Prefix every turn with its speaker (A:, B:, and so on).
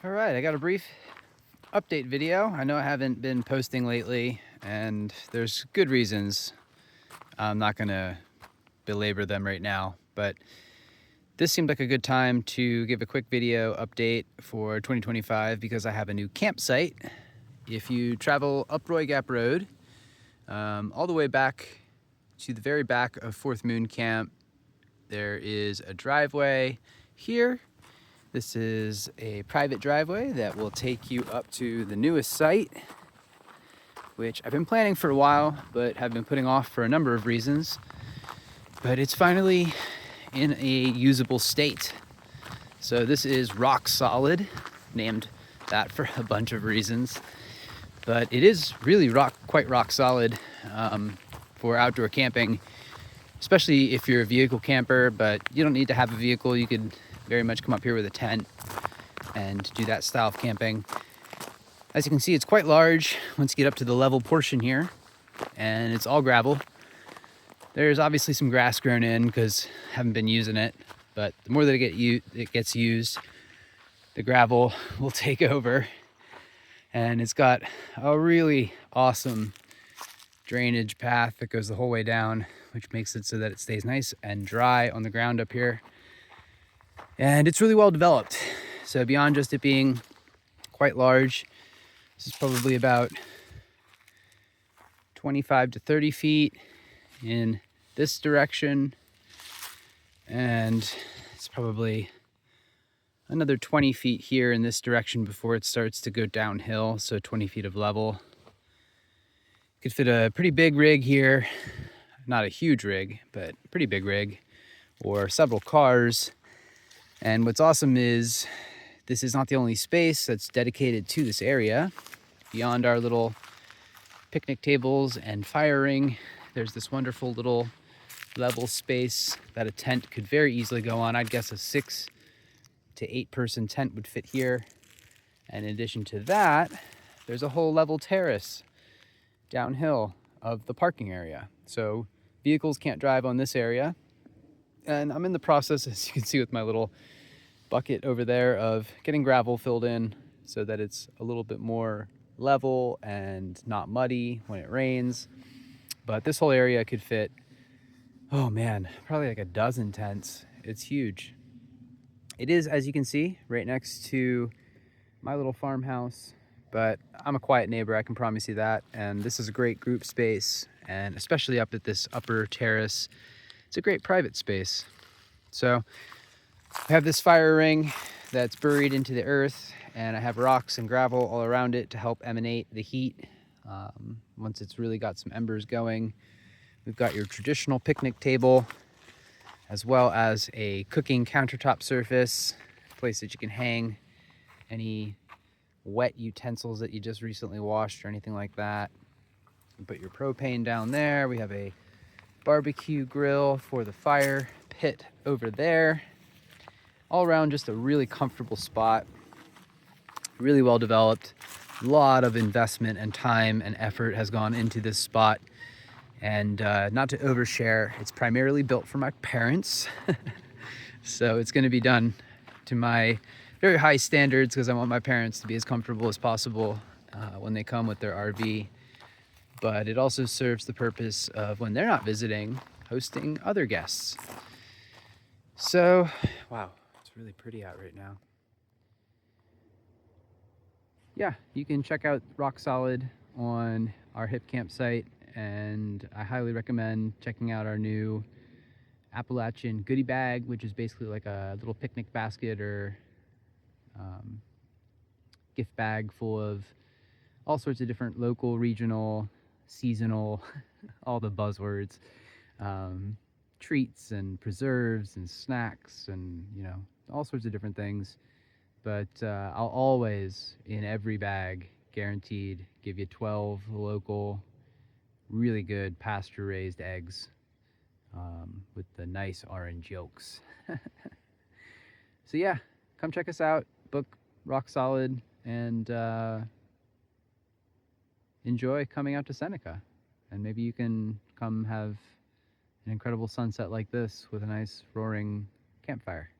A: All right, I got a brief update video. I know I haven't been posting lately, and there's good reasons. I'm not gonna belabor them right now, but this seemed like a good time to give a quick video update for 2025 because I have a new campsite. If you travel up Roy Gap Road, all the way back to the very back of Fourth Moon Camp, there is a driveway here. This is a private driveway that will take you up to the newest site, which I've been planning for a while, but have been putting off for a number of reasons. But it's finally in a usable state. So this is rock solid, named that for a bunch of reasons. But it is really quite rock solid for outdoor camping, especially if you're a vehicle camper, but you don't need to have a vehicle. You could very much come up here with a tent and do that style of camping. As you can see, it's quite large once you get up to the level portion here, and it's all gravel. There's obviously some grass grown in because I haven't been using it, but the more that it gets used, the gravel will take over. And it's got a really awesome drainage path that goes the whole way down, which makes it so that it stays nice and dry on the ground up here. And it's really well developed. So beyond just it being quite large, this is probably about 25 to 30 feet in this direction. And it's probably another 20 feet here in this direction before it starts to go downhill. So 20 feet of level. Could fit a pretty big rig here. Not a huge rig, but a pretty big rig, or several cars. And what's awesome is this is not the only space that's dedicated to this area. Beyond our little picnic tables and fire ring, there's this wonderful little level space that a tent could very easily go on. I'd guess a 6 to 8 person tent would fit here. And in addition to that, there's a whole level terrace downhill of the parking area. So vehicles can't drive on this area. And I'm in the process, as you can see with my little bucket over there, of getting gravel filled in so that it's a little bit more level and not muddy when it rains. But this whole area could fit, oh man, probably like a dozen tents. It's huge. It is, as you can see, right next to my little farmhouse, but I'm a quiet neighbor, I can promise you that. And this is a great group space, and especially up at this upper terrace, it's a great private space. So I have this fire ring that's buried into the earth, and I have rocks and gravel all around it to help emanate the heat. Once it's really got some embers going, we've got your traditional picnic table, as well as a cooking countertop surface, a place that you can hang any wet utensils that you just recently washed or anything like that. You put your propane down there. We have a barbecue grill for the fire pit over there. All around, just a really comfortable spot, really well developed. A lot of investment and time and effort has gone into this spot. And not to overshare, it's primarily built for my parents. So it's going to be done to my very high standards because I want my parents to be as comfortable as possible when they come with their RV. But it also serves the purpose of, when they're not visiting, hosting other guests. So, wow, it's really pretty out right now. Yeah, you can check out Rock Solid on our hip campsite, and I highly recommend checking out our new Appalachian goodie bag, which is basically like a little picnic basket or gift bag full of all sorts of different local, regional, seasonal, all the buzzwords, treats and preserves and snacks and, you know, all sorts of different things. But I'll always, in every bag, guaranteed, give you 12 local, really good pasture-raised eggs with the nice orange yolks. So yeah, come check us out, book Rock Solid, and enjoy coming out to Seneca. And maybe you can come have an incredible sunset like this with a nice roaring campfire.